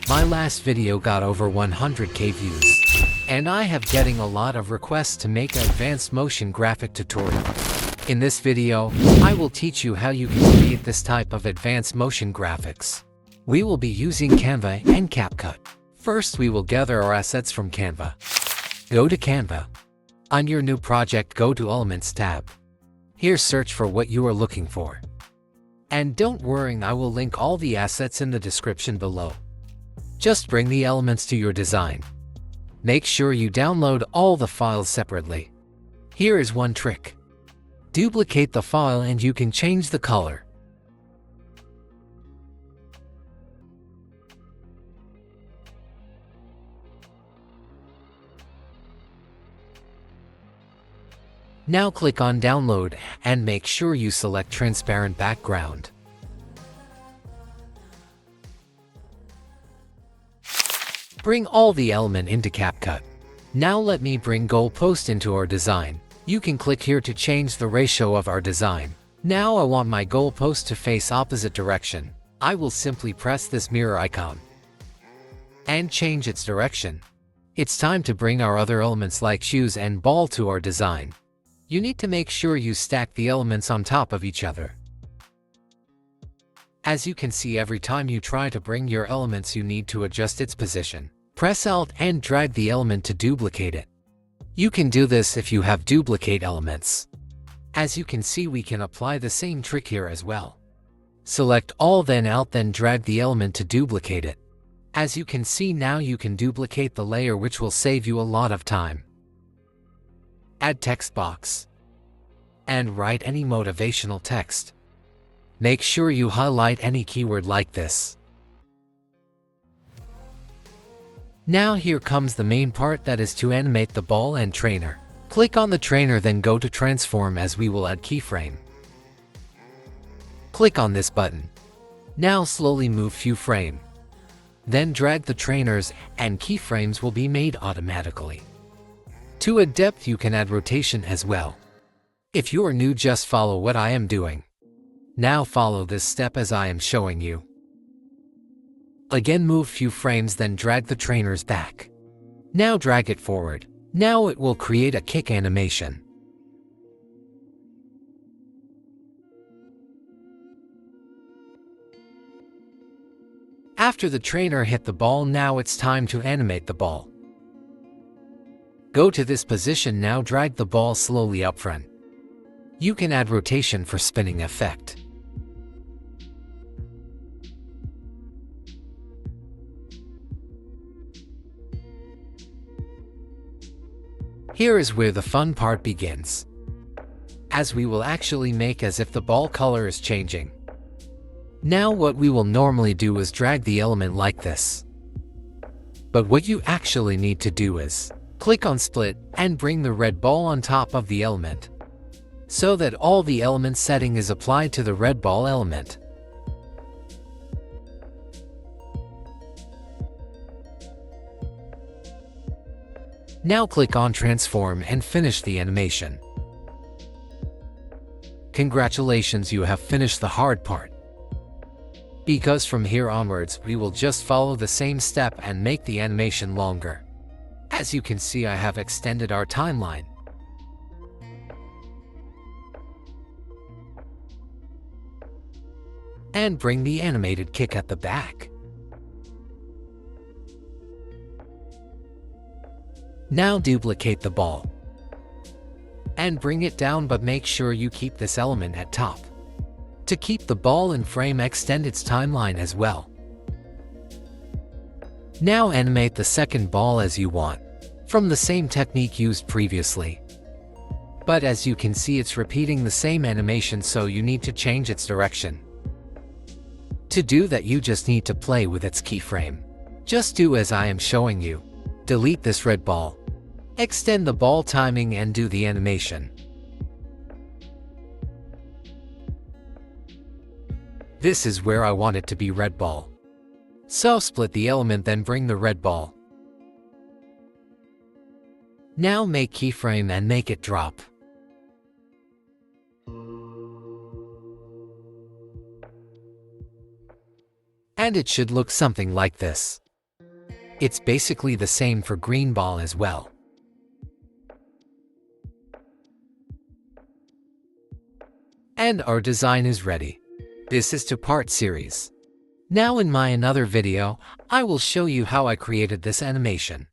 My last video got over 100k views, and I have getting a lot of requests to make an advanced motion graphic tutorial. In this video, I will teach you how you can create this type of advanced motion graphics. We will be using Canva and CapCut. First, we will gather our assets from Canva. Go to Canva. On your new project, go to Elements tab. Here, search for what you are looking for. And don't worry, I will link all the assets in the description below. Just bring the elements to your design. Make sure you download all the files separately. Here is one trick. Duplicate the file and you can change the color. Now click on Download and make sure you select Transparent Background. Bring all the element into CapCut. Now let me bring goalpost into our design. You can click here to change the ratio of our design. Now I want my goalpost to face opposite direction. I will simply press this mirror icon and change its direction. It's time to bring our other elements like shoes and ball to our design. You need to make sure you stack the elements on top of each other. As you can see, every time you try to bring your elements, you need to adjust its position. Press Alt and drag the element to duplicate it. You can do this if you have duplicate elements. As you can see, we can apply the same trick here as well. Select all, then Alt, then drag the element to duplicate it. As you can see, now you can duplicate the layer, which will save you a lot of time. Add text box and write any motivational text. Make sure you highlight any keyword like this. Now here comes the main part, that is to animate the ball and trainer. Click on the trainer, then go to transform, as we will add keyframe. Click on this button. Now slowly move few frame. Then drag the trainers and keyframes will be made automatically. To add depth, you can add rotation as well. If you are new, just follow what I am doing. Now follow this step as I am showing you. Again, move few frames, then drag the trainers back. Now drag it forward. Now it will create a kick animation. After the trainer hit the ball, now it's time to animate the ball. Go to this position, now drag the ball slowly up front. You can add rotation for spinning effect. Here is where the fun part begins, as we will actually make as if the ball color is changing. Now what we will normally do is drag the element like this. But what you actually need to do is click on Split and bring the red ball on top of the element, so that all the element setting is applied to the red ball element. Now click on Transform and finish the animation. Congratulations, you have finished the hard part. Because from here onwards, we will just follow the same step and make the animation longer. As you can see, I have extended our timeline. And bring the animated kick at the back. Now duplicate the ball and bring it down, but make sure you keep this element at top. To keep the ball in frame, extend its timeline as well. Now animate the second ball as you want, from the same technique used previously. But as you can see, it's repeating the same animation, so you need to change its direction. To do that, you just need to play with its keyframe. Just do as I am showing you. Delete this red ball. Extend the ball timing and do the animation. This is where I want it to be red ball. So split the element, then bring the red ball. Now make keyframe and make it drop. And it should look something like this. It's basically the same for green ball as well. And our design is ready. This is two-part series. Now in my another video, I will show you how I created this animation.